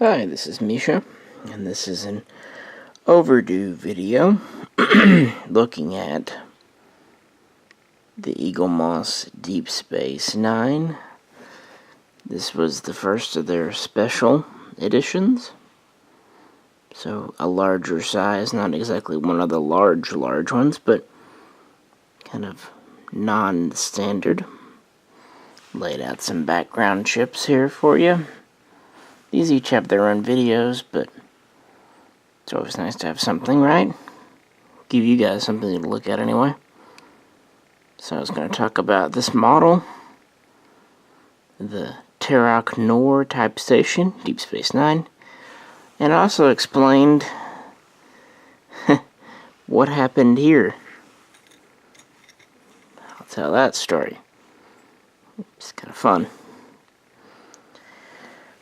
Hi, this is Misha, and this is an overdue video looking at the Eaglemoss Deep Space Nine. This was the first of their special editions, so a larger size, not exactly one of the large ones, but kind of non-standard. Laid out some background chips here for you. These each have their own videos, but it's always nice to have something, right? Give you guys something to look at anyway. So I was going to talk about this model, the Terok Nor type station, Deep Space Nine, and I also explained what happened here. I'll tell that story. It's kind of fun.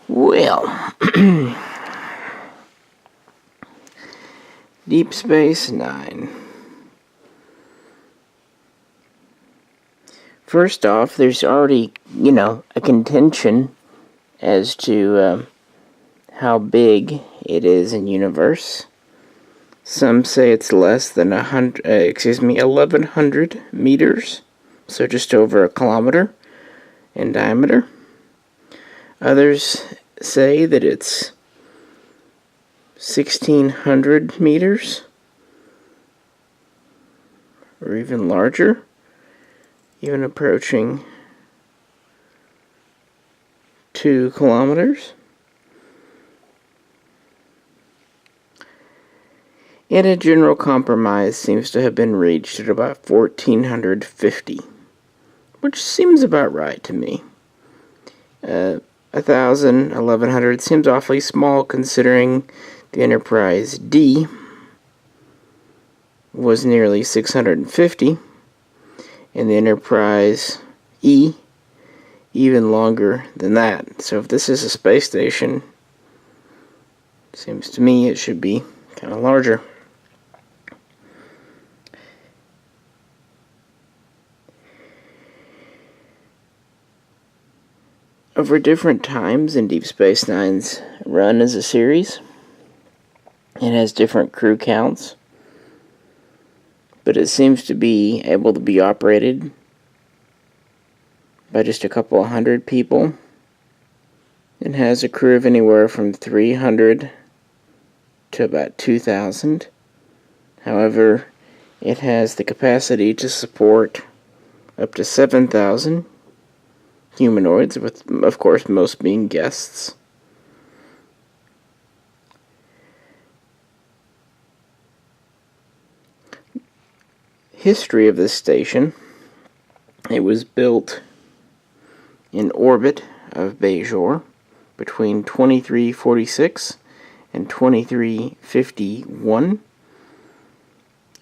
Well, Deep Space Nine. First off, there's already, a contention as to how big it is in universe. Some say it's less than 1,100 meters, so just over a kilometer in diameter. Others say that it's 1,600 meters, or even larger, even approaching 2 kilometers. And a general compromise seems to have been reached at about 1,450, which seems about right to me. 1,000, 1,100 seems awfully small considering the Enterprise D was nearly 650, and the Enterprise E even longer than that. So if this is a space station, seems to me it should be kind of larger. Over different times in Deep Space Nine's run as a series, it has different crew counts, but it seems to be able to be operated by just a couple of hundred people. It has a crew of anywhere from 300 to about 2,000. However, it has the capacity to support up to 7,000 humanoids, with, of course, most being guests. History of this station: it was built in orbit of Bajor between 2346 and 2351.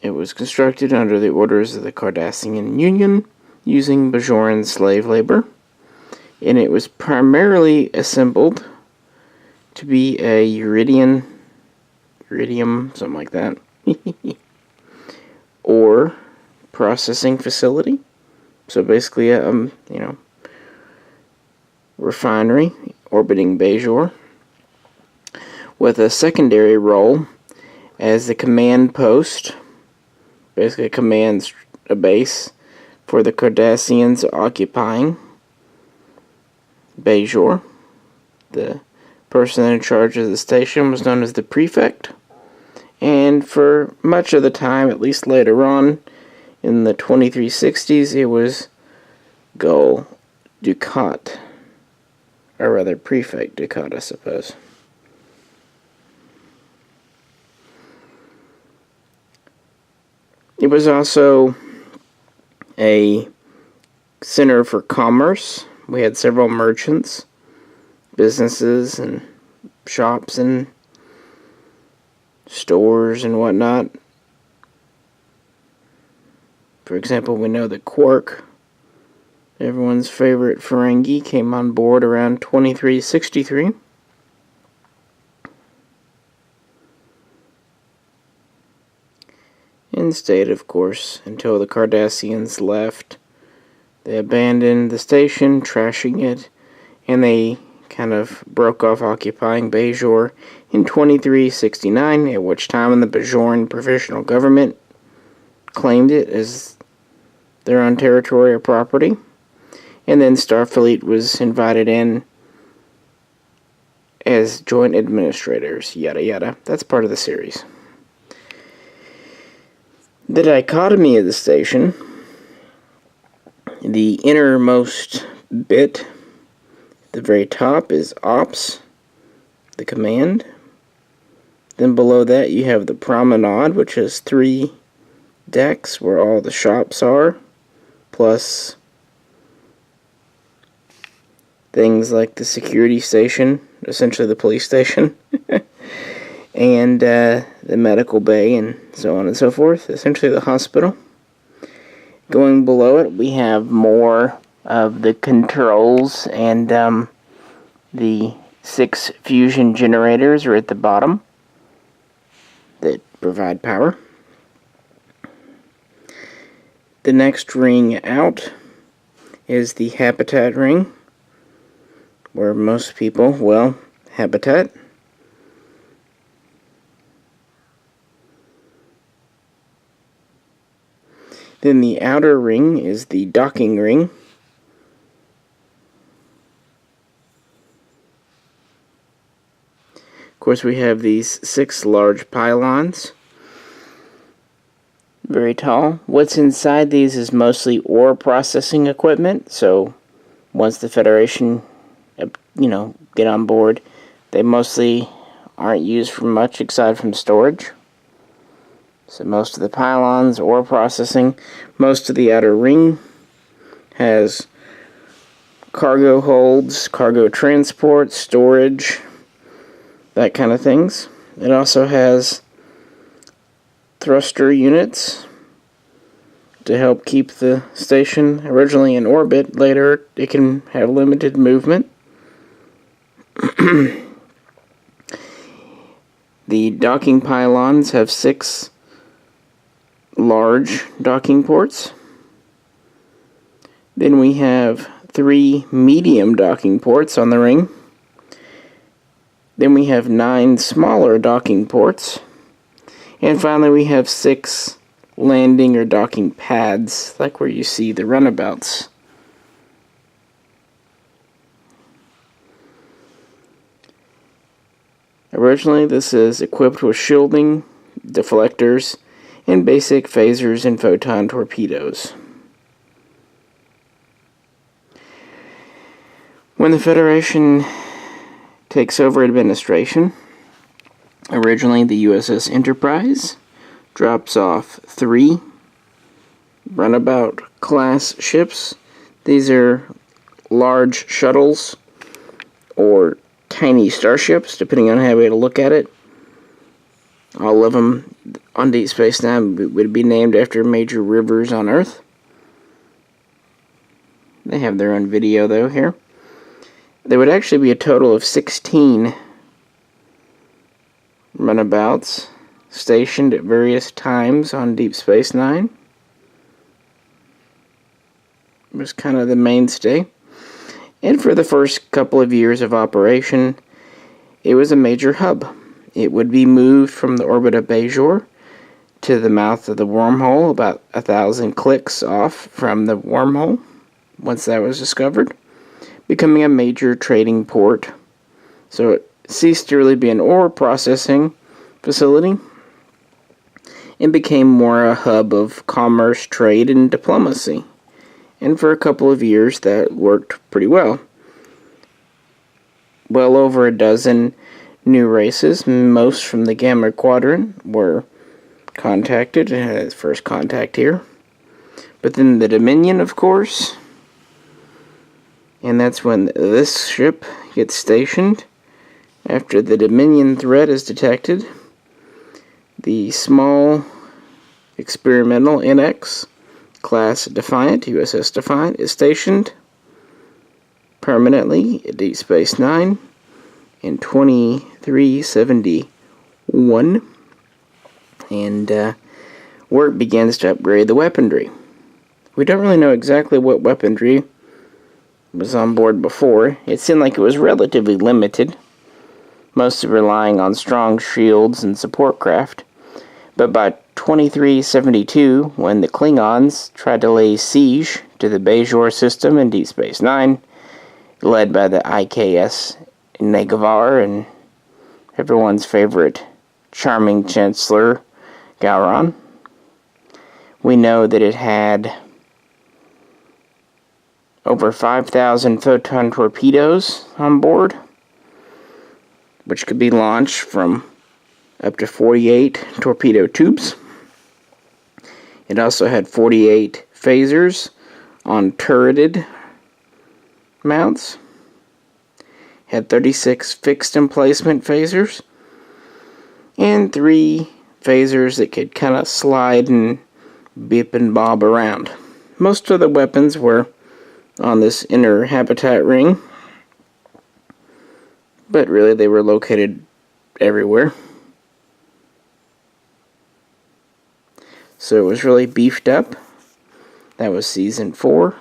It was constructed under the orders of the Cardassian Union using Bajoran slave labor, and it was primarily assembled to be a iridium, something like that, or processing facility. So basically a, refinery orbiting Bajor, with a secondary role as the command post, basically a base for the Cardassians occupying Bajor. The person in charge of the station was known as the Prefect, and for much of the time, at least later on in the 2360s, it was Gul Dukat, or rather Prefect Dukat, I suppose. It was also a center for commerce. We had several merchants, businesses, and shops, and stores, and whatnot. For example, we know that Quark, everyone's favorite Ferengi, came on board around 2363. And stayed, of course, until the Cardassians left. They abandoned the station, trashing it, and they kind of broke off occupying Bajor in 2369, at which time the Bajoran provisional government claimed it as their own territory or property. And then Starfleet was invited in as joint administrators, yada yada. That's part of the series. The dichotomy of the station, the innermost bit at the very top is Ops, the command. Then below that you have the promenade, which has 3 decks where all the shops are, plus things like the security station, essentially the police station, and the medical bay, and so on and so forth, essentially the hospital. Going below it, we have more of the controls, and the 6 fusion generators are at the bottom that provide power. The next ring out is the habitat ring, where most people, well, habitat. Then the outer ring is the docking ring. Of course, we have these 6 large pylons. Very tall. What's inside these is mostly ore processing equipment, so once the Federation, get on board, they mostly aren't used for much aside from storage. So most of the pylons, ore processing. Most of the outer ring has cargo holds, cargo transport, storage, that kind of things. It also has thruster units to help keep the station originally in orbit. Later, it can have limited movement. The docking pylons have 6 large docking ports. Then we have 3 medium docking ports on the ring. Then we have 9 smaller docking ports. And finally we have 6 landing or docking pads, like where you see the runabouts. Originally, this is equipped with shielding, deflectors, and basic phasers and photon torpedoes. When the Federation takes over administration, originally the USS Enterprise drops off 3 runabout class ships. These are large shuttles or tiny starships, depending on how you look at it. All of them on Deep Space Nine would be named after major rivers on Earth. They have their own video, though, here. There would actually be a total of 16 runabouts stationed at various times on Deep Space Nine. It was kind of the mainstay. And for the first couple of years of operation, it was a major hub. It would be moved from the orbit of Bajor to the mouth of the wormhole, about 1,000 clicks off from the wormhole, once that was discovered, becoming a major trading port. So it ceased to really be an ore processing facility and became more a hub of commerce, trade, and diplomacy. And for a couple of years, that worked pretty well. Well over a dozen new races, most from the Gamma Quadrant, were contacted. It had its first contact here. But then the Dominion, of course. And that's when this ship gets stationed. After the Dominion threat is detected, the small experimental NX class Defiant, USS Defiant, is stationed permanently at Deep Space Nine in 2371, and work begins to upgrade the weaponry. We don't really know exactly what weaponry was on board before, it seemed like it was relatively limited, mostly relying on strong shields and support craft. But by 2372, when the Klingons tried to lay siege to the Bajor system in Deep Space Nine, led by the IKS Negavar and everyone's favorite charming Chancellor Gowron, we know that it had over 5,000 photon torpedoes on board, which could be launched from up to 48 torpedo tubes. It also had 48 phasers on turreted mounts. It had 36 fixed emplacement phasers, and 3 phasers that could kind of slide and beep and bob around. Most of the weapons were on this inner habitat ring, but really they were located everywhere. So it was really beefed up. That was season 4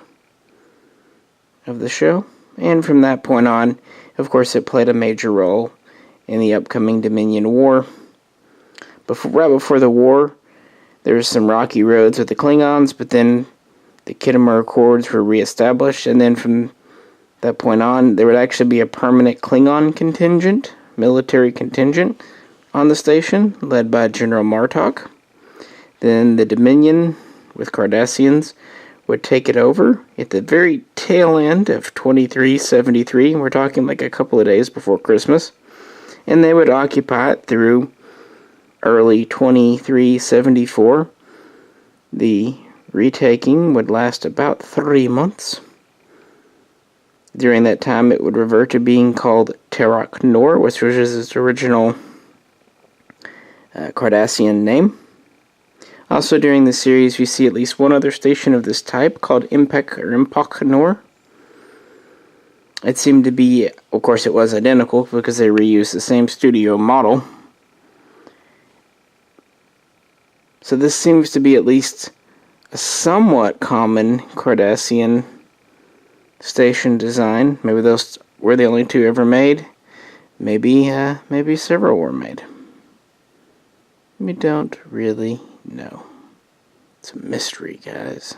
of the show. And from that point on, of course, it played a major role in the upcoming Dominion War. Right before the war, there was some rocky roads with the Klingons, but then the Khitomer Accords were reestablished, and then from that point on, there would actually be a permanent Klingon contingent, military contingent, on the station, led by General Martok. Then the Dominion, with Cardassians, would take it over at the very tail end of 2373. We're talking like a couple of days before Christmas. And they would occupy it through early 2374. The retaking would last about 3 months. During that time, it would revert to being called Terok Nor, which was its original Cardassian name. Also during the series, we see at least one other station of this type called Impok Nor. It seemed to be, of course it was identical because they reused the same studio model. So this seems to be at least a somewhat common Cardassian station design. Maybe those were the only 2 ever made. Maybe several were made. We don't really know. It's a mystery, guys.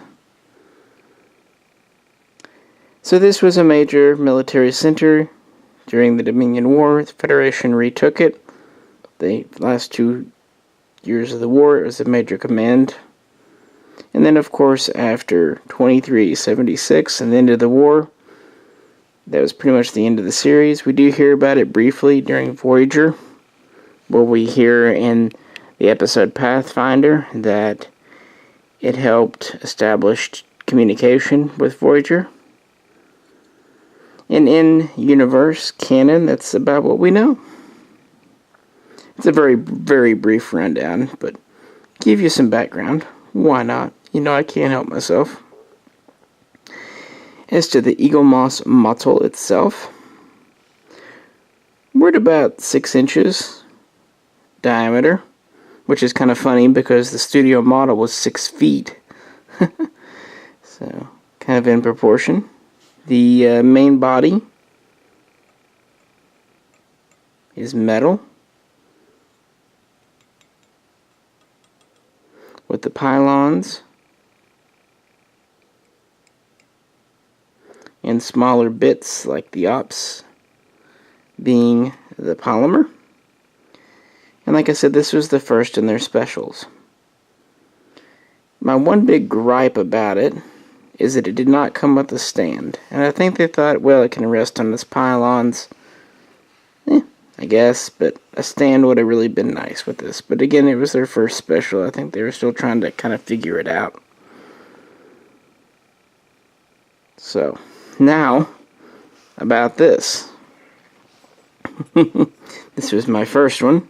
So this was a major military center during the Dominion War. The Federation retook it. The last 2 years of the war, it was a major command. And then, of course, after 2376 and the end of the war, that was pretty much the end of the series. We do hear about it briefly during Voyager, where we hear in the episode Pathfinder that it helped establish communication with Voyager. And in universe canon, that's about what we know. It's a very, very brief rundown, but give you some background. Why not? You know, I can't help myself. As to the Eaglemoss Mottle itself, we're at about 6 inches diameter, which is kind of funny because the studio model was 6 feet. So, kind of in proportion. The main body is metal, with the pylons and smaller bits like the ops being the polymer. And like I said, this was the first in their specials. My one big gripe about it is that it did not come with a stand. And I think they thought, well, it can rest on its pylons. I guess, but a stand would have really been nice with this. But again, it was their first special. I think they were still trying to kind of figure it out. So, now, about this. This was my first one.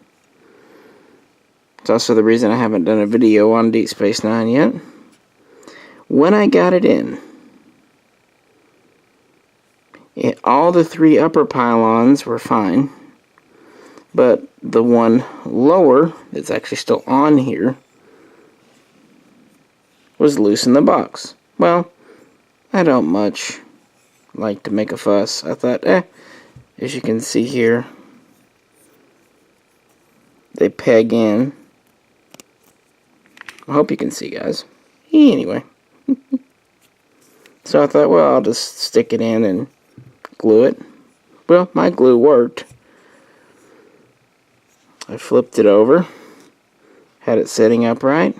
It's also the reason I haven't done a video on Deep Space Nine yet. When I got it in, all the 3 upper pylons were fine. But the one lower, that's actually still on here, was loose in the box. Well, I don't much like to make a fuss. I thought, as you can see here, they peg in. I hope you can see, guys. Anyway. So I thought, well, I'll just stick it in and glue it. Well, my glue worked. I flipped it over. Had it sitting upright.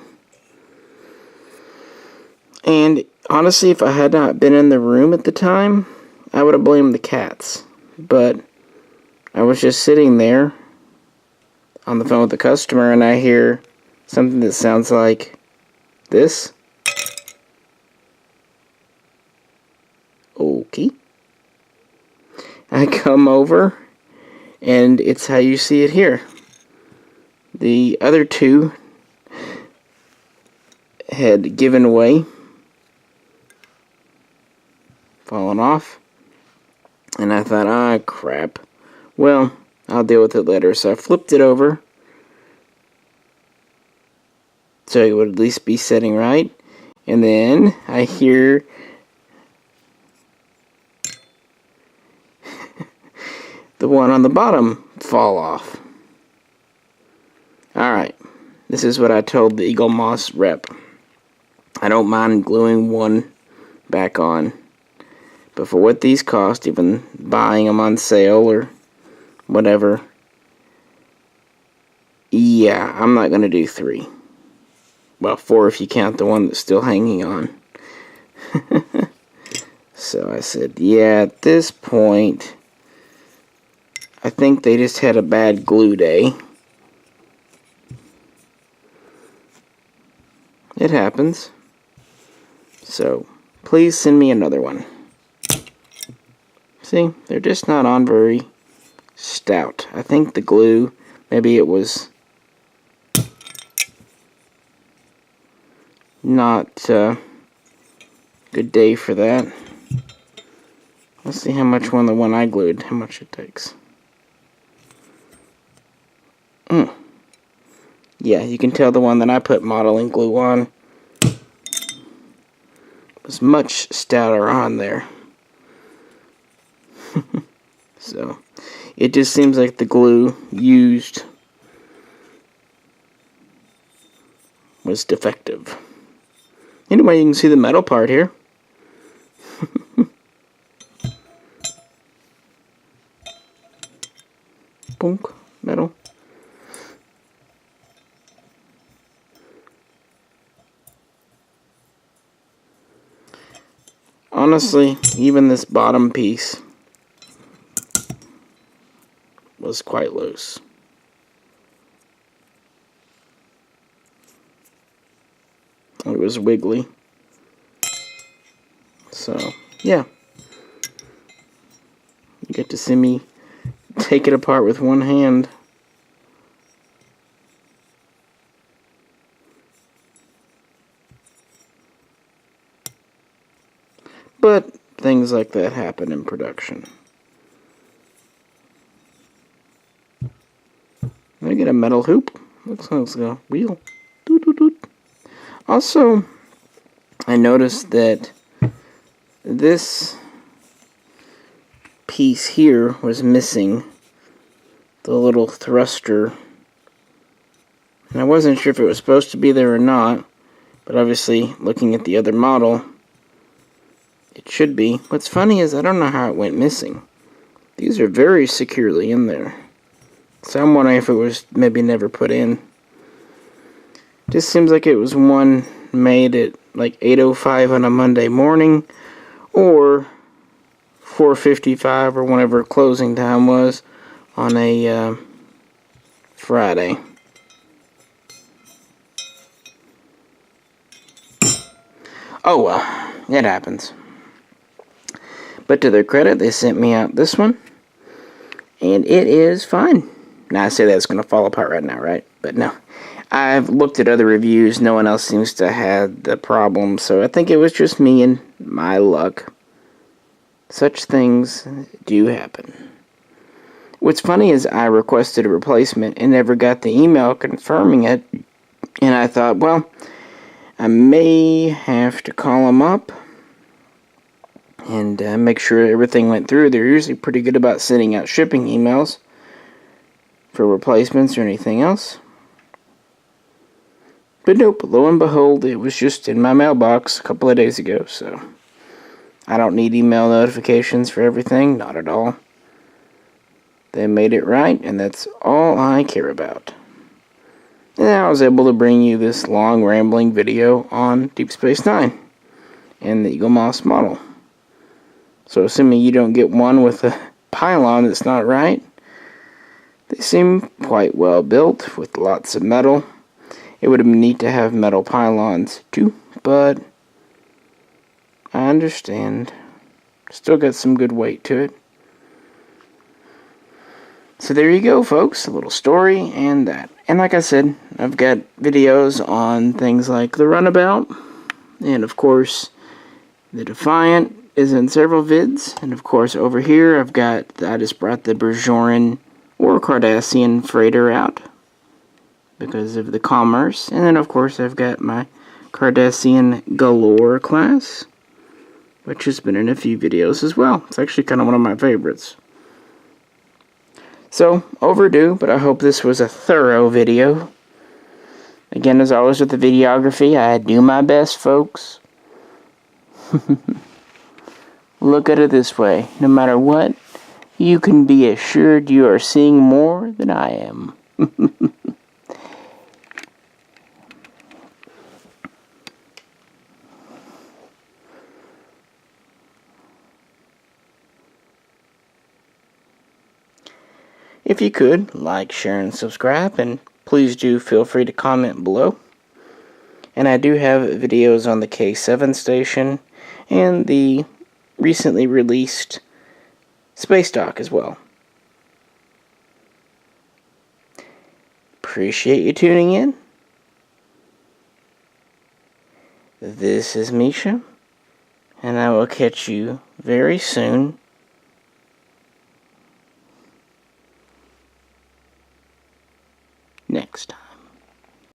And honestly, if I had not been in the room at the time, I would have blamed the cats. But I was just sitting there on the phone with the customer, and I hear something that sounds like this. Okay. I come over, and it's how you see it here. The other two had given away, fallen off, and I thought, ah, crap. Well, I'll deal with it later. So I flipped it over so it would at least be setting right, and then I hear the one on the bottom fall off. Alright, this is what I told the Eagle Moss rep. I don't mind gluing one back on, but for what these cost, even buying them on sale or whatever, yeah, I'm not going to do 3. Well, 4 if you count the one that's still hanging on. So I said, yeah, at this point, I think they just had a bad glue day. It happens. So, please send me another one. See, they're just not on very stout. I think the glue, maybe it was not a good day for that. Let's see how much the one I glued, how much it takes. Yeah, you can tell the one that I put modeling glue on was much stouter on there. So, it just seems like the glue used was defective. Anyway, you can see the metal part here. Boom, metal. Honestly, even this bottom piece was quite loose. It was wiggly. So, yeah. You get to see me take it apart with one hand. But things like that happen in production. I get a metal hoop. Looks like a wheel. Doot, doot, doot. Also, I noticed that this piece here was missing the little thruster. And I wasn't sure if it was supposed to be there or not, but obviously, looking at the other model, it should be. What's funny is I don't know how it went missing. These are very securely in there. So I'm wondering if it was maybe never put in. Just seems like it was one made at like 8:05 on a Monday morning, or 4:55 or whenever closing time was on a Friday. Oh well, it happens. But to their credit, they sent me out this one, and it is fine. Now I say that it's going to fall apart right now, right? But no. I've looked at other reviews. No one else seems to have the problem, so I think it was just me and my luck. Such things do happen. What's funny is I requested a replacement and never got the email confirming it, and I thought, well, I may have to call them up and make sure everything went through. They're usually pretty good about sending out shipping emails for replacements or anything else. But nope, lo and behold, it was just in my mailbox a couple of days ago, so I don't need email notifications for everything, not at all. They made it right, and that's all I care about. And I was able to bring you this long, rambling video on Deep Space Nine and the Eagle Moss model. So assuming you don't get one with a pylon that's not right, they seem quite well built with lots of metal. It would have been neat to have metal pylons too, but I understand. Still got some good weight to it. So there you go, folks. A little story and that. And like I said, I've got videos on things like the Runabout. And of course, the Defiant is in several vids. And of course, over here, I just brought the Bajoran or Cardassian freighter out because of the commerce. And then of course, I've got my Cardassian Galore class, which has been in a few videos as well. It's actually kind of one of my favorites. So, overdue, but I hope this was a thorough video. Again, as always with the videography, I do my best, folks. Look at it this way. No matter what, you can be assured you are seeing more than I am. If you could, like, share, and subscribe, and please do feel free to comment below. And I do have videos on the K7 station and the recently released Space Dock as well. Appreciate you tuning in. This is Misha, and I will catch you very soon. Next time.